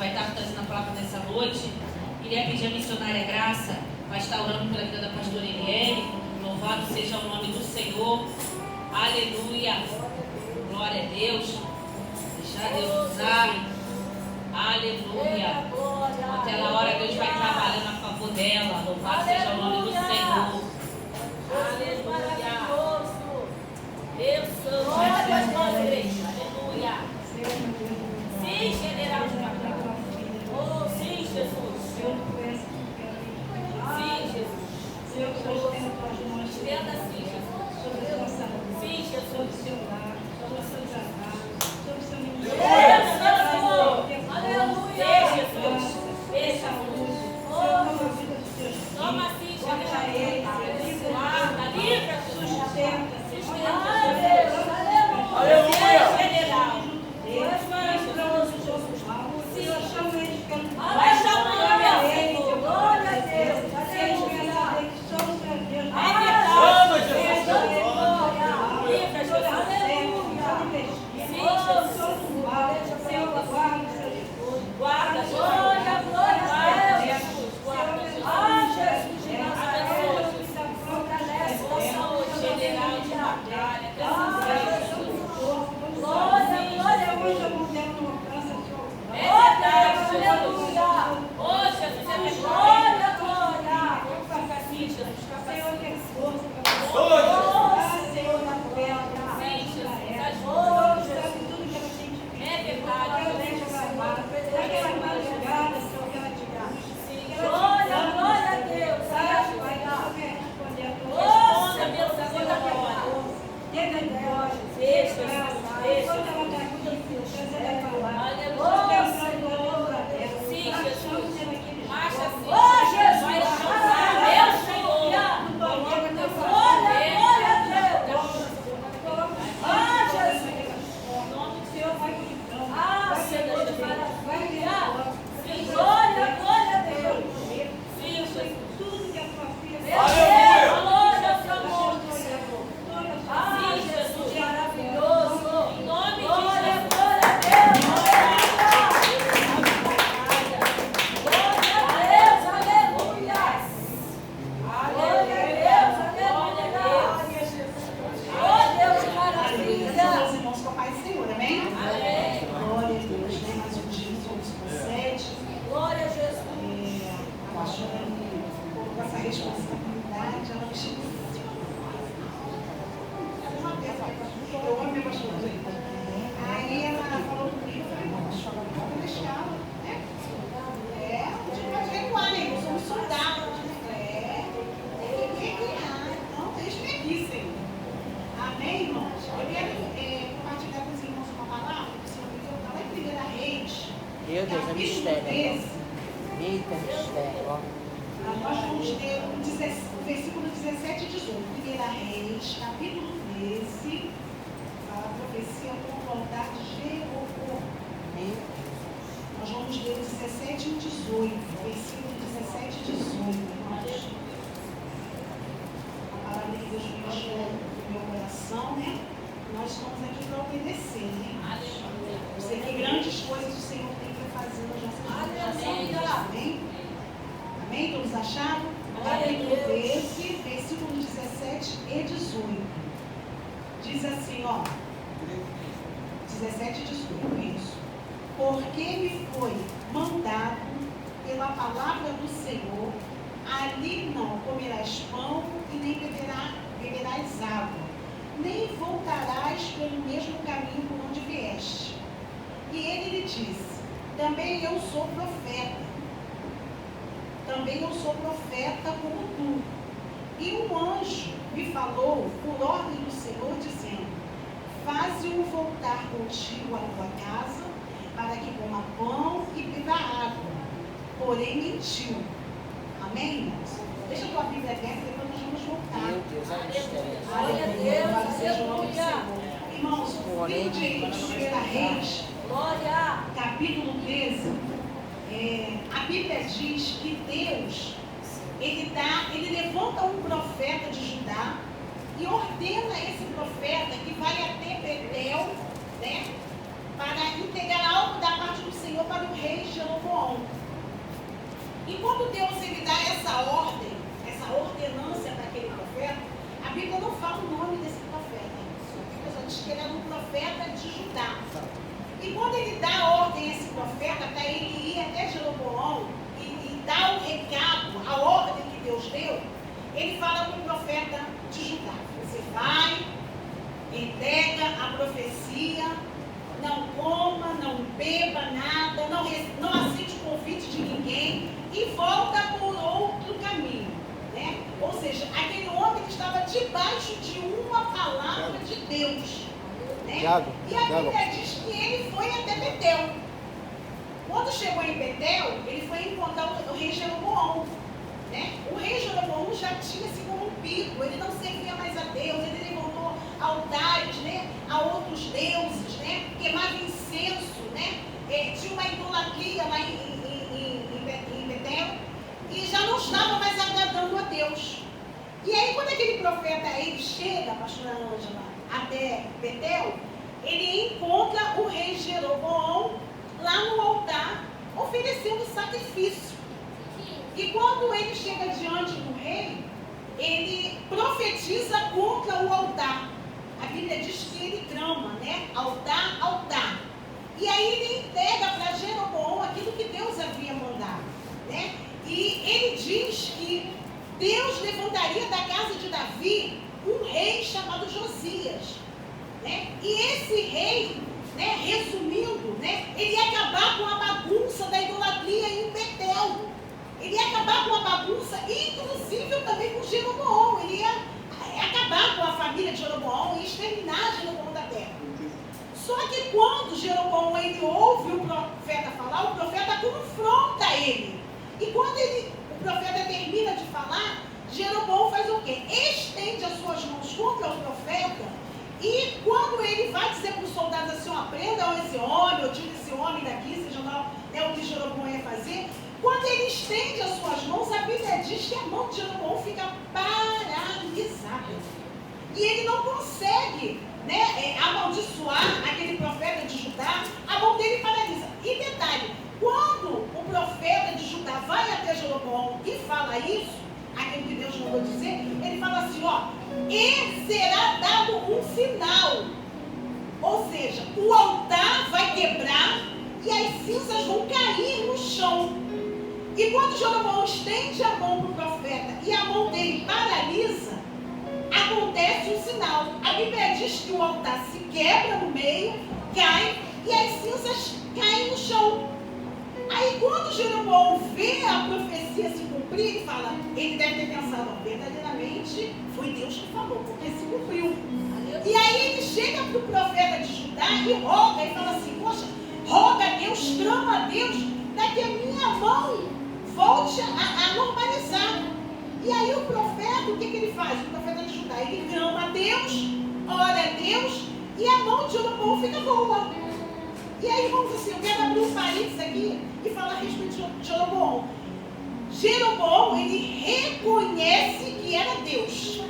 vai estar trazendo a palavra nessa noite. Queria pedir a missionária Graça para estar orando pela vida da pastora Eliane. Louvado seja o nome do Senhor. Aleluia. Glória a Deus. Deixar Deus usar. Aleluia. Naquela hora Deus vai trabalhando a favor dela. Louvado seja o nome do Senhor. Aleluia. Deus santo. Aleluia. Sim, general de batalha. Oh, sim, Jesus. Sim, Jesus. Estenda sim, Jesus. Sim, Jesus. Sobre o seu lar, sobre o seu trabalho, sobre o seu ministério. Aleluia. Jesus. Deixa a luz. Toma sim, Jesus. Guarda, livra, sustenta. Aleluia. General. Vai chamando, meu Senhor. Glória a Deus. Guarda, glória, glória a Deus. Ah, Jesus de Nazaré. Fortalece, general de batalha. Glória, glória, é verdade, aleluia. Oh, Jesus, é verdade. Glória, glória. Sim, Jesus, Senhor, tem força para você. Senhor, na terra. Sim, Jesus, ajuda. É verdade. Glória, glória a Deus. Nossa, Deus, agora glória. Deixa, deixa. Aleluia. Sim, Jesus. Marcha assim. Oh, Jesus. Vai chamar, meu Senhor. Glória, glória a Deus. Ah, Jesus. O nome do Senhor vai cuidando. Ah, Senhor, sim, glória, glória a Deus. Sim, Jesus. Tudo que a sua filha fez. Glória ao seu amor, Senhor. Ah, Jesus, maravilhoso. Em nome de Jesus. Glória a Deus. Glória a Deus, aleluia. Glória a Deus, aleluia. Oh, Deus, maravilha. Meus irmãos, com a paz do Senhor, amém? Amém. Glória a Deus, né? Mais um dia, somos com 7. Glória a Jesus. A pastora me colocou com essa responsabilidade, ela me chegou. Eu amo minha pastora, gente. Aí ela falou comigo, eu falei, não, pastora, vamos deixá-la, né? A gente pode recuar, né? Nós somos soldados. Tem que recuar. Então, deixa-me aqui, Senhor. Amém, irmãos? Eu quero compartilhar com os irmãos uma palavra que o Senhor me deu, está lá em 1 Reis. Meu Deus, é mistério. Eita, mistério, ó. Nós vamos ter o versículo 17 e 18. 1 Reis, capítulo 13, fala a profecia por voltar de Jeroboão. Nós vamos ler o 17 e o 18. Versículo 17 e 18, irmãos. A palavra que Deus me deixou no meu coração, né? Nós estamos aqui para obedecer, né? Eu sei que grandes coisas o Senhor tem para fazer nas nossas vidas. Amém? Amém? Todos acharam? Capítulo 13, versículo 17 e 18. Diz assim, ó. 17 e 18, isso. Porque me foi mandado pela palavra do Senhor, ali não comerás pão e nem beberás água, nem voltarás pelo mesmo caminho por onde vieste. E ele lhe disse, também eu sou profeta. Também eu sou profeta como tu. E um anjo me falou por ordem do Senhor, dizendo, faze-o voltar contigo à tua casa, para que coma pão e beba água. Porém mentiu. Amém, irmãos? Deixa a tua Bíblia aberta, depois nós vamos voltar. Meu Deus, é mistério. Glória a Deus, aleluia. Irmãos, livro de 1 Reis, capítulo 13, a Bíblia diz que Deus, ele levanta um profeta de Judá e ordena esse profeta que vai até Betel, né, para entregar algo da parte do Senhor para o rei Jeroboão. quando Deus ele dá essa ordem, essa ordenância para aquele profeta, a Bíblia não fala o nome desse profeta. A Bíblia só diz que ele era um profeta de Judá. E quando ele dá a ordem a esse profeta, para ele ir até Jeroboão e dar o recado, a ordem que Deus deu, ele fala para o profeta de Judá: você vai, entrega a profecia, não coma, não beba nada, não aceite o convite de ninguém e volta por outro caminho, né? Ou seja, aquele homem que estava debaixo de uma palavra de Deus, né? E a Bíblia diz que ele foi até Betel. Quando chegou em Betel, ele foi encontrar o rei Jeroboão, né? O rei Jeroboão já tinha se corrompido, ele não servia mais a Deus, ele levantou altares, né, a outros deuses, né, queimava incenso, né, tinha uma idolatria lá em Betel e já não estava mais agradando a Deus. E aí quando aquele profeta ele chega, pastora Ângela, até Betel, ele encontra o rei Jeroboão lá no altar oferecendo sacrifício. E quando ele chega diante do rei, ele profetiza contra o altar. A Bíblia diz que ele clama, né? Altar, altar. E aí ele entrega para Jeroboão aquilo que Deus havia mandado, né? E ele diz que Deus levantaria da casa de Davi um rei chamado Josias, né? E esse rei, né, resumindo, né, ele ia acabar com a bagunça da idolatria em Betel. Ele ia acabar com a bagunça, inclusive também com Jeroboão. Ele ia acabar com a família de Jeroboão e exterminar Jeroboão da terra. Só que quando Jeroboão ele ouve o profeta falar, o profeta confronta ele. E quando o profeta termina de falar, Jeroboão faz o quê? Estende as suas mãos contra o profeta. E quando ele vai dizer para os soldados assim, ó, prendam esse homem, ou tira esse homem daqui, seja lá, né, o que Jeroboão ia fazer. Quando ele estende as suas mãos, a Bíblia diz que a mão de Jeroboão fica paralisada. E ele não consegue, né, amaldiçoar aquele profeta de Judá, a mão dele paralisa. E detalhe, quando o profeta de Judá vai até Jeroboão e fala isso, aquilo que Deus mandou dizer, ele fala assim, ó, e será dado um sinal. Ou seja, o altar vai quebrar e as cinzas vão cair no chão. E quando Jeroboão estende a mão para o profeta e a mão dele paralisa, acontece um sinal. A Bíblia diz que o altar se quebra no meio, cai e as cinzas caem no chão. Aí quando Jeroboão vê a profecia se cumprir, ele fala, ele deve ter pensado, verdadeiramente foi Deus que falou, porque se cumpriu. E aí ele chega para o profeta de Judá e roga, e fala assim, poxa, roga a Deus, clama a Deus, para que a minha mão volte a normalizar. E aí o profeta, o que ele faz? O profeta de Judá, ele clama a Deus, ora a Deus, e a mão de Jeroboão fica boa. E aí, vamos assim, eu quero abrir um parênteses aqui e falar a respeito de Jeroboão. Jeroboão, ele reconhece que era Deus.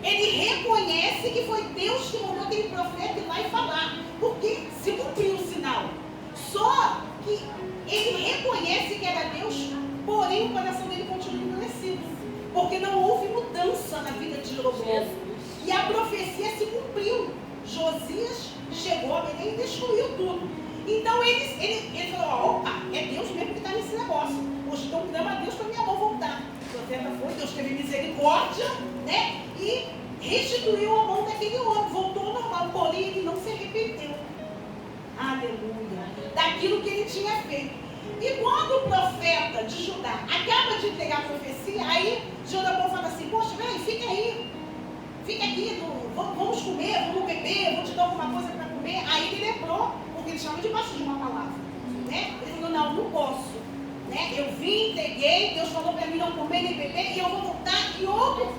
Ele reconhece que foi Deus que mandou aquele profeta ir lá e falar. Porque se cumpriu o sinal. Só que ele reconhece que era Deus, porém o coração dele continua endurecido. Porque não houve mudança na vida de Jeroboão. E a profecia se cumpriu. Josias chegou a Belém e destruiu tudo. Então ele falou, opa, é Deus mesmo que está nesse negócio. Hoje então clama a Deus para minha mão voltar. O profeta foi, Deus teve misericórdia, né? E restituiu a mão daquele homem, voltou ao normal, porém ele não se arrependeu. Aleluia. Daquilo que ele tinha feito. E quando o profeta de Judá acaba de entregar a profecia, aí Jeroboão fala assim, poxa, velho, fica aí. Fica aqui, vamos comer, vamos beber, vou te dar alguma coisa para comer. Aí ele lembrou, porque ele estava debaixo de uma palavra, né? Ele falou, não posso, né? Eu vim, entreguei, Deus falou para mim não comer nem beber, e eu vou voltar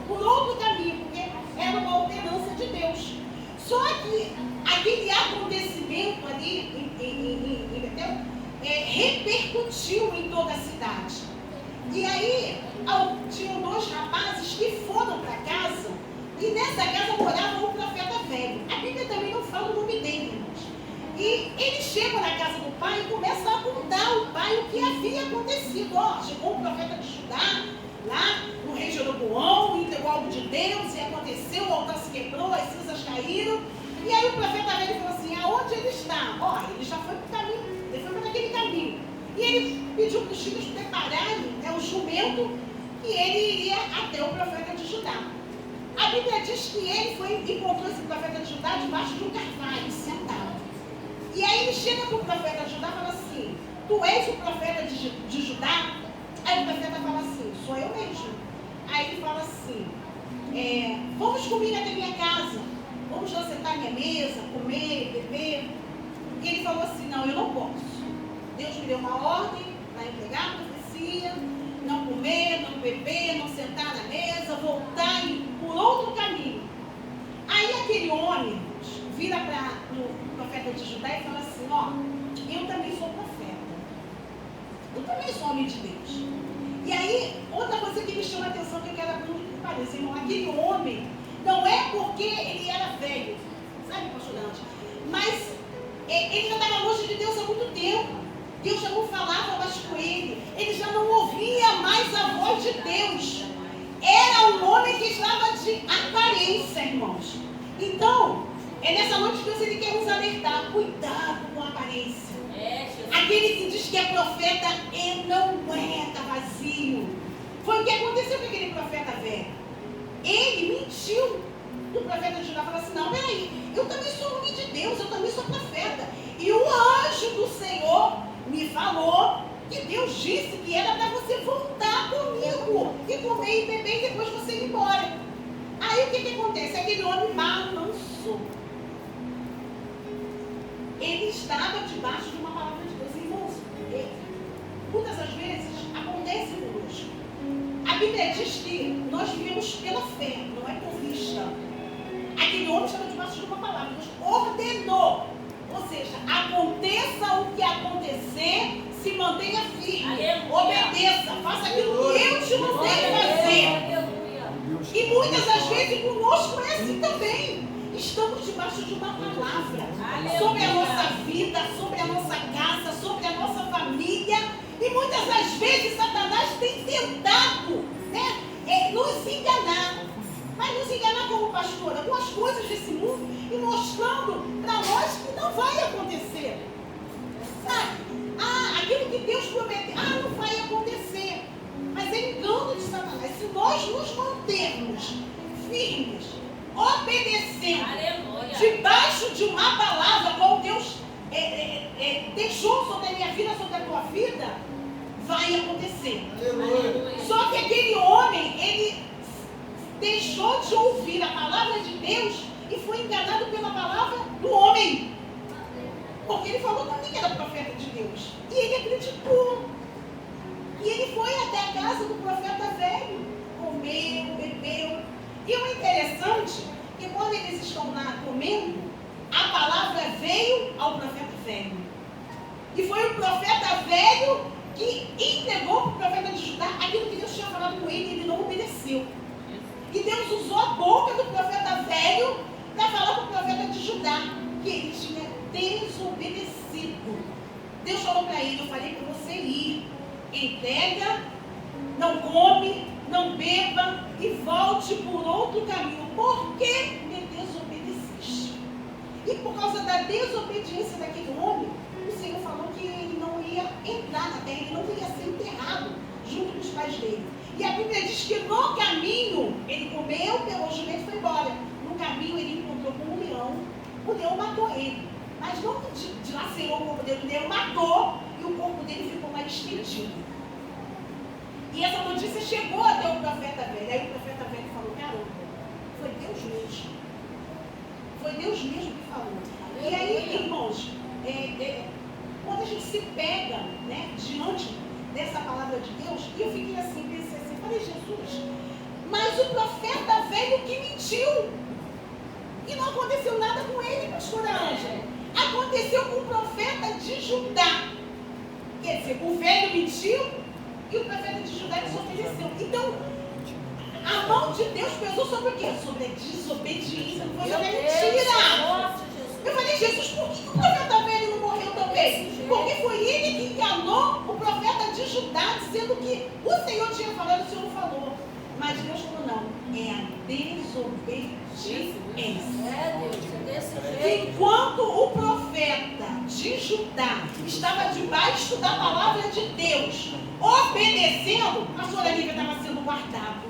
por outro caminho, porque era uma ordenança de Deus. Só que aquele acontecimento ali em Betel repercutiu em toda a cidade. E aí, tinham dois rapazes que foram para casa, e nessa casa morava um profeta velho. A Bíblia também não fala o nome dele, irmãos. E eles chegam na casa do pai e começam a contar ao pai o que havia acontecido acontecido. Ó, chegou um profeta de Judá, lá no rei Jeroboão, entregou algo de Deus, e aconteceu, o altar se quebrou, as cinzas caíram. E aí o profeta velho falou assim, aonde ele está? Ó, ele já foi para o caminho, ele foi para aquele caminho. E ele pediu para os filhos prepararem o jumento, que ele iria até o profeta de Judá. A Bíblia diz que ele encontrou esse profeta de Judá debaixo de um carvalho, sentado. E aí ele chega para o profeta de Judá e fala assim, tu és o profeta de Judá? Aí o profeta fala assim, sou eu mesmo. Aí ele fala assim, vamos comigo até minha casa, vamos lá sentar à minha mesa, comer, beber. E ele falou assim, não, eu não posso. Deus me deu uma ordem para entregar a profecia, não comer, não beber, não sentar na mesa, voltar por outro caminho. Aí aquele homem vira para o profeta de Judá e fala assim, ó, eu também sou profeta. Eu também sou homem de Deus. E aí, outra coisa que me chama a atenção, que eu quero abrir um parênteses, irmão, aquele homem, não é porque ele era velho, sabe, pastor Dante? Mas ele já estava longe de Deus há muito tempo. Deus já não falava mais com ele. Ele já não ouvia mais a voz de Deus. Era um homem que estava de aparência, irmãos. Então, nessa noite Deus ele quer nos alertar. Cuidado com a aparência. Aquele que diz que é profeta e não é, está vazio. Foi o que aconteceu com aquele profeta velho. Ele mentiu. O profeta de Judá falou assim, não, peraí, eu também sou homem de Deus, eu também sou profeta. E o anjo do Senhor me falou que Deus disse que era para você voltar comigo e comer e beber e depois você ir embora. Aí o que acontece? Aquele homem balançou. Ele estava debaixo de uma palavra de Deus. Irmãos, muitas das vezes acontece conosco. A Bíblia diz que nós vivemos pela fé, não é por vista. Aquele homem estava debaixo de uma palavra. Deus ordenou. Ou seja, aconteça o que acontecer, se mantenha firme, obedeça, faça aquilo que eu te mandei fazer. E muitas das vezes conosco é assim também. Estamos debaixo de uma palavra sobre a nossa vida, sobre a nossa casa, sobre a nossa família. E muitas das vezes Satanás tem tentado, nos enganar. Mas nos enganar como pastora, com as coisas desse mundo e mostrando para nós que não vai acontecer. Sabe? Aquilo que Deus prometeu, não vai acontecer. Mas é engano de Satanás. Se nós nos mantermos firmes, obedecendo, debaixo de uma palavra, como Deus deixou sobre a minha vida, sobre a tua vida, vai acontecer. Aleluia. Só que aquele homem, ele deixou de ouvir a palavra de Deus e foi enganado pela palavra do homem. Porque ele falou também que era profeta de Deus. E ele acreditou. E ele foi até a casa do profeta velho. Comeu, bebeu. E o interessante é que quando eles estão lá comendo, a palavra veio ao profeta velho. E foi o profeta velho que entregou para o profeta de Judá aquilo que Deus tinha falado com ele e ele não obedeceu. E Deus usou a boca do profeta velho para falar para o profeta de Judá que ele tinha desobedecido. Deus falou para ele, eu falei para você ir, entrega, não come, não beba e volte por outro caminho. Por que me desobedeceste? E por causa da desobediência daquele homem, o Senhor falou que ele não ia entrar na terra, ele não ia ser enterrado junto com os pais dele. E a Bíblia diz que no caminho, ele comeu, pegou o jumento e foi embora. No caminho ele encontrou com um leão, o leão matou ele. Mas não dilacerou o corpo dele, o leão matou e o corpo dele ficou mais estendido. E essa notícia chegou até o profeta velho. Aí o profeta velho falou, caramba, foi Deus mesmo. Foi Deus mesmo que falou. E aí, irmãos, quando a gente se pega, diante dessa palavra de Deus, e eu fiquei assim, pensei assim, falei, Jesus, mas o profeta velho que mentiu. E não aconteceu nada com ele, pastora Ângela. Aconteceu com o profeta de Judá. Quer dizer, o velho mentiu e o profeta de Judá desobedeceu. Então, a mão de Deus pesou sobre o quê? Sobre a desobediência, não foi sobre a mentira. Eu falei, Jesus, por que o profeta velho não morreu também? Porque foi ele que enganou o profeta de Judá. maldade, sendo que o Senhor tinha falado, o Senhor não falou. Mas Deus falou, não, é a desobediência. Deus, é desse jeito. Enquanto o profeta de Judá estava debaixo da palavra de Deus, obedecendo, a sua Lívia estava sendo guardada.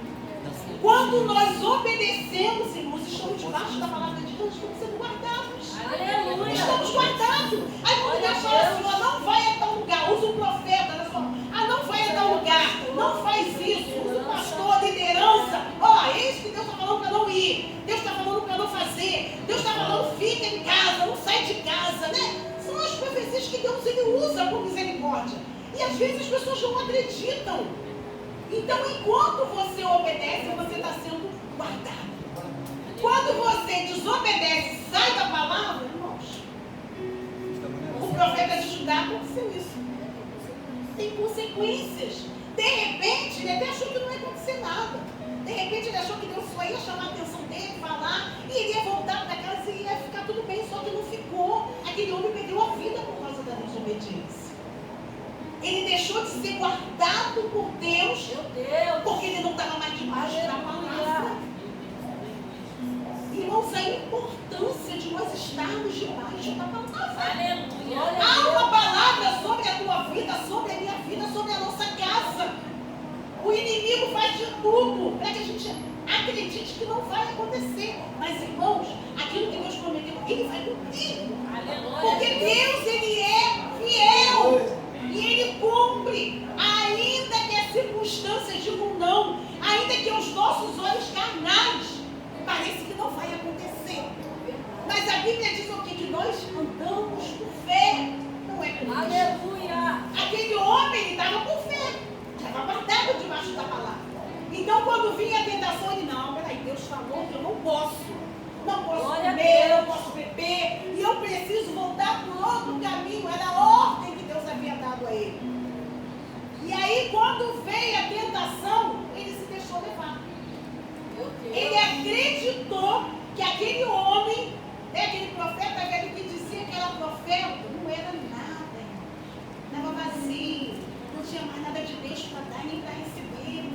Quando nós obedecemos, irmãos, estamos debaixo da palavra de Deus, estamos sendo guardados. Aleluia. Estamos guardados. Aí quando Deus fala assim, ó, não vai a tal lugar, usa o profeta, olha só, não vai a tal lugar, não faz isso, usa o pastor, liderança, ó, é isso que Deus está falando para não ir, Deus está falando para não fazer, Deus está falando, fica em casa, não sai de casa, né? São as profecias que Deus ele usa por misericórdia. E às vezes as pessoas não acreditam. Então, enquanto você obedece, você está sendo guardado. Quando você desobedece, sai da palavra, irmãos. O profeta de Judá aconteceu isso. Tem consequências. De repente, ele até achou que não ia acontecer nada. De repente, ele achou que Deus só ia chamar a atenção dele, falar, e ele ia voltar para casa e ia ficar tudo bem, só que não ficou. Aquele homem perdeu a vida por causa da desobediência. Ele deixou de ser guardado por Deus, porque ele não estava mais debaixo da palavra. Irmãos, a importância de nós estarmos debaixo da palavra. Aleluia. Há uma palavra sobre a tua vida, sobre a minha vida, sobre a nossa casa. O inimigo faz de tudo para que a gente acredite que não vai acontecer. Mas, irmãos, aquilo que Deus prometeu, ele vai cumprir. Aleluia. Porque Deus, ele é fiel. E ele cumpre, ainda que as circunstâncias digam não, ainda que os nossos olhos carnais parece que não vai acontecer. Mas a Bíblia diz o quê? Que nós andamos por fé, não é por vista. Aleluia. Aquele homem, ele estava por fé, estava guardado debaixo da palavra. Então, quando vinha a tentação, ele, não, peraí, Deus falou que eu não posso comer, não posso beber, e eu preciso voltar para outro caminho. Era a ordem que Deus havia dado a ele. E aí, quando veio a tentação, ele se deixou levar. Ele acreditou que aquele homem, aquele profeta velho que dizia que era profeta, não era nada, estava vazio, não tinha mais nada de Deus para dar nem para receber,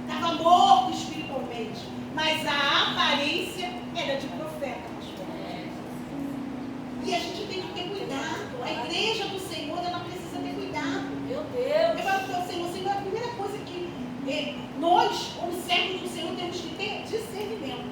estava morto espiritualmente, mas a aparência era de profeta. E a gente tem que ter cuidado. A igreja do Senhor, ela precisa ter cuidado. Meu Deus. Eu falo para o Senhor, a primeira coisa que nós, como servos do Senhor, temos que ter discernimento.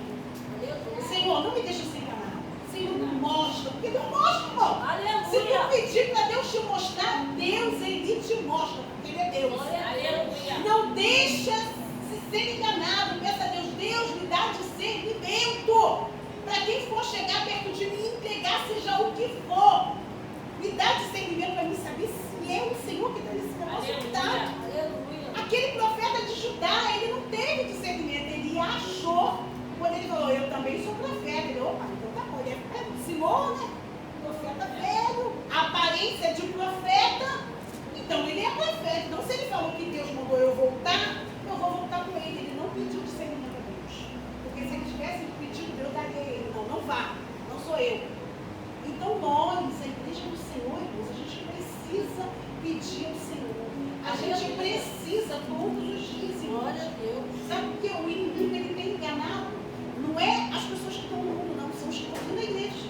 Senhor, não me deixa ser enganado. Senhor, me mostra. Porque Deus mostra, irmão. Aleluia. Se tu pedir para Deus te mostrar, Deus, ele te mostra. Porque ele é Deus. Aleluia. Não deixa se ser enganado. Peça a Deus, Deus me dá discernimento. Para quem for chegar perto de mim, entregar seja o que for. Me dá discernimento para mim saber se é o Senhor que está nesse negócio ou está. Aquele profeta de Judá, ele não teve discernimento, ele achou. Quando ele falou, eu também sou profeta. Ele, opa, então tá bom, ele é Senhor, né? Profeta velho, aparência de profeta. Então ele é profeta. Então se ele falou que Deus mandou eu voltar, eu vou voltar com ele. Ele não pediu discernimento a Deus. Porque se ele tivesse pedido, Deus daria a ele. Não, não vá, não sou eu. Então nós, a igreja do Senhor, irmãos, a gente precisa pedir ao Senhor. A gente precisa todos os dias, irmãos. Sabe por que o inimigo ele tem enganado? Não é as pessoas que estão no mundo, não. São os que estão aqui na igreja.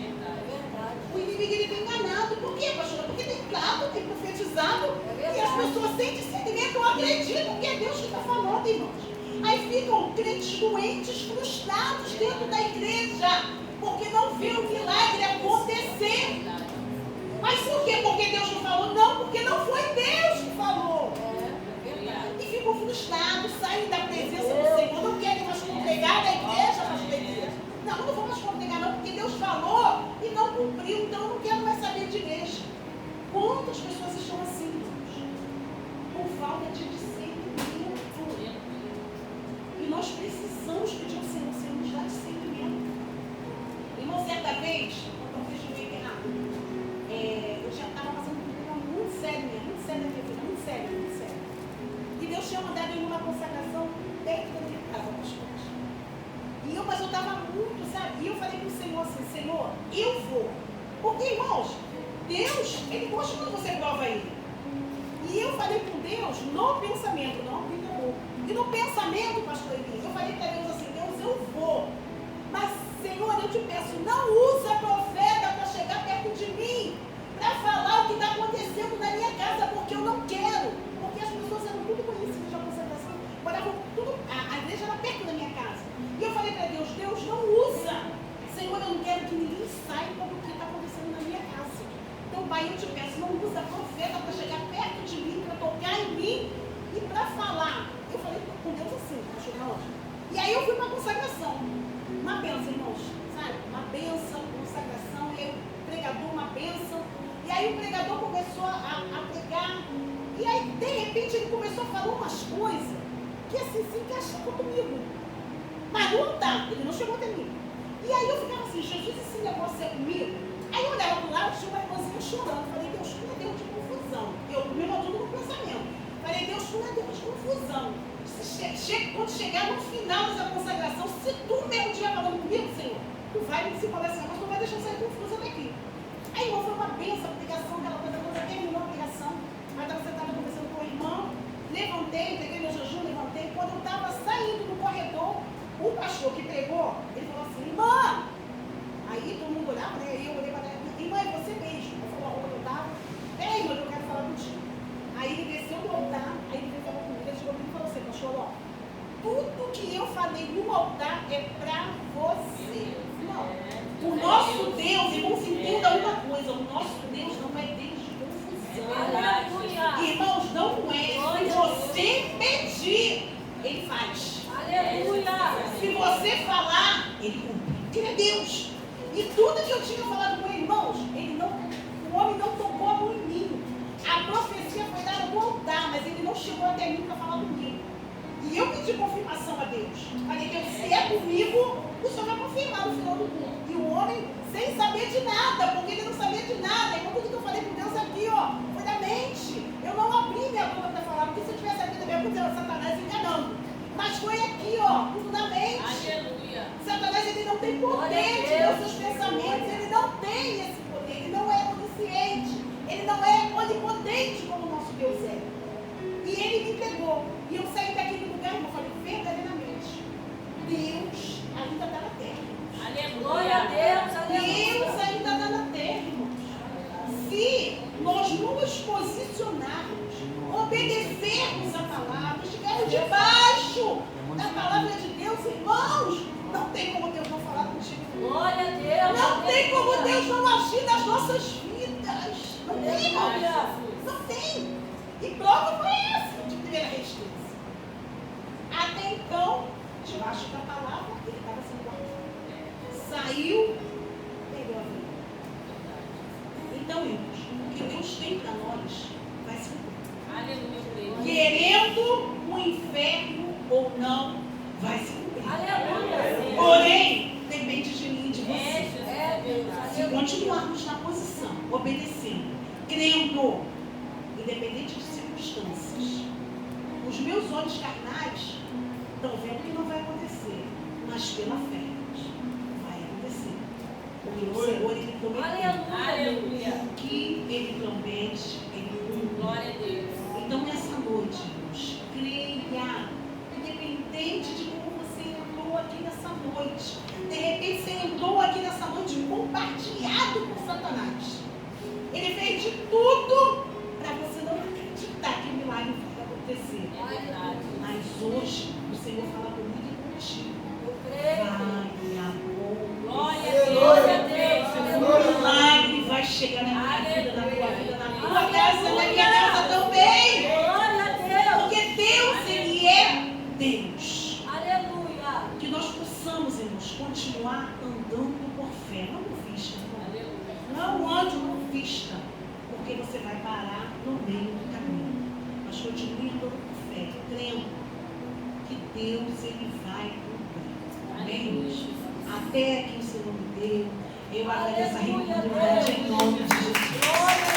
O inimigo ele tem enganado. Por quê, pastor? Porque tem claro, tem profetizado. E as pessoas sem discernimento não acreditam que é Deus que está falando, irmãos. Aí ficam crentes doentes, frustrados dentro da igreja. Porque não vê o milagre acontecer. Mas por quê? Porque Deus não falou? Não, porque não foi Deus que falou. E ficam frustrados, saem da presença do Senhor, não querem mais congregar na igreja, pastor da igreja. Não, não vou mais congregar não, porque Deus falou e não cumpriu, então eu não quero mais saber de igreja. Quantas pessoas estão assim, irmãos? Com falta de discernimento. E nós precisamos pedir ao Senhor, Senhor, nos dá discernimento. Irmão, certa vez, quando eu fiz o meio errado, eu já estava passando por um problema muito sério mesmo, muito sério na minha vida, muito sério, muito sério. E Deus tinha mandado em uma consagração perto da minha casa, mas eu estava muito, sabe? E eu falei para o Senhor assim, Senhor, eu vou. Porque, irmãos, Deus, Ele gosta quando você prova Ele. E eu falei com Deus, no pensamento, não aplica a boca. E no pensamento, pastor Elias, eu falei para Deus assim, Deus, eu vou. Mas, Senhor, eu te peço, não usa profeta para chegar perto de mim, para falar o que está acontecendo na minha casa, porque eu não quero. Porque as pessoas eram tudo conhecidas da consagração, moravam tudo, a igreja era perto da minha casa. E eu falei para Deus, Deus, não usa. Senhor, eu não quero que ninguém saiba do que está acontecendo na minha casa. Então, Pai, eu te peço, não usa profeta para chegar perto de mim, para tocar em mim e para falar. Eu falei com Deus assim, pastor Raul. E aí eu fui para a consagração. Uma bênção, irmãos, sabe? Uma bênção, consagração, e aí o pregador, uma bênção. E aí o pregador começou a pregar. E aí, de repente, ele começou a falar umas coisas que assim se encaixavam comigo. Mas no altar, ele não chegou até mim. E aí eu ficava assim, Jesus, esse negócio é comigo? Aí eu olhava para o lado, tinha uma irmãzinha chorando. Falei, Deus, tu é Deus de confusão. Eu me tudo no pensamento. Falei, Deus, tu é Deus de confusão. Quando chegar no final dessa consagração, se tu mesmo estiver falando comigo, Senhor, tu vai me falar assim, mas tu vai deixar eu sair confusa daqui. Aí, irmão, foi uma bênção, a pregação, aquela coisa toda, terminou a pregação. Aí eu estava conversando com o irmão, levantei, peguei meu jejum, levantei. Quando eu estava saindo do corredor, o pastor que pregou, ele falou assim, irmã! Aí todo mundo olhava, né? Eu olhei para ela, irmã, é você mesmo. Eu falei, a roupa que eu estava, ei, irmã, eu quero falar contigo. Aí ele desceu do altar, aí ele veio falar comigo, ele chegou comigo e falou assim, pastor, ó, tudo que eu falei no altar é para você. Não. O nosso Deus, irmãos, entenda uma coisa, o nosso Deus não é Deus de confusão. Aleluia. Irmãos, não é. Se você pedir, ele faz. Aleluia. Se você falar, ele cumpre. Porque ele é Deus. E tudo que eu tinha falado com ele, irmãos, o homem não tocou a mão em mim. A profecia foi dada no altar, mas ele não chegou até mim para falar comigo. E eu pedi confirmação a Deus. Falei, Deus, se é comigo, o Senhor vai confirmar no final do culto. E o homem, sem saber de nada, porque ele não sabia de nada. Então tudo que eu falei com Deus aqui, ó, foi da mente. Eu não abri minha boca para falar, porque se eu tivesse abrido a minha boca, era Satanás enganando. Mas foi aqui, ó, tudo na mente. Aleluia. Satanás, ele não tem poder de ver os seus pensamentos. Ele não tem esse poder. Ele não é onisciente. Ele não é onipotente como o nosso Deus é. E ele me pegou. E eu saí daquele lugar e eu falei, verdadeiramente, Deus ainda está na terra. Aleluia. Glória a Deus. Deus ainda está na terra, irmãos. Se nós nos posicionarmos, obedecermos a palavra, estivermos debaixo da palavra de Deus, irmãos, não tem como Deus não falar contigo. Glória a Deus. Não tem como Deus não agir nas nossas vidas. Não tem, irmãos. Não tem. E prova foi essa de primeira resistência. Até então, debaixo da palavra, ele estava sendo guardado. Saiu, perdeu a vida. Então, irmãos, o que Deus tem para nós vai se cumprir. Aleluia. Querendo o inferno ou não, vai se cumprir. Aleluia. Porém, depende de mim e de você. Se Aleluia. continuarmos na posição, obedecendo, crendo, independente de circunstâncias, os meus olhos carnais estão vendo que não vai acontecer, mas pela fé vai acontecer. Porque o Senhor, ele prometeu. Aleluia. O que ele promete, ele cumpre. Glória a Deus. Então, nessa noite, irmãos, creia, independente de como você entrou aqui nessa noite. De repente, você entrou aqui nessa noite compartilhado com Satanás. Ele fez de tudo para você não acreditar que o milagre vai acontecer. É verdade. Mas hoje, o Senhor fala comigo e contigo. Eu creio. Vai, amor. Glória a Deus. O milagre vai chegar na minha vida, na tua vida, na tua casa, na minha casa também. Glória a Deus. Porque Deus, Ele é Deus. Aleluia. Que nós possamos, irmãos, continuar andando por fé, não por vista. Não ande por vista, porque você vai parar no meio do caminho. Mas continue andando por fé, crendo que Deus, Ele vai cumprir. Amém, irmãos? Até que o Senhor me deu. Eu agradeço a oportunidade em nome de Jesus.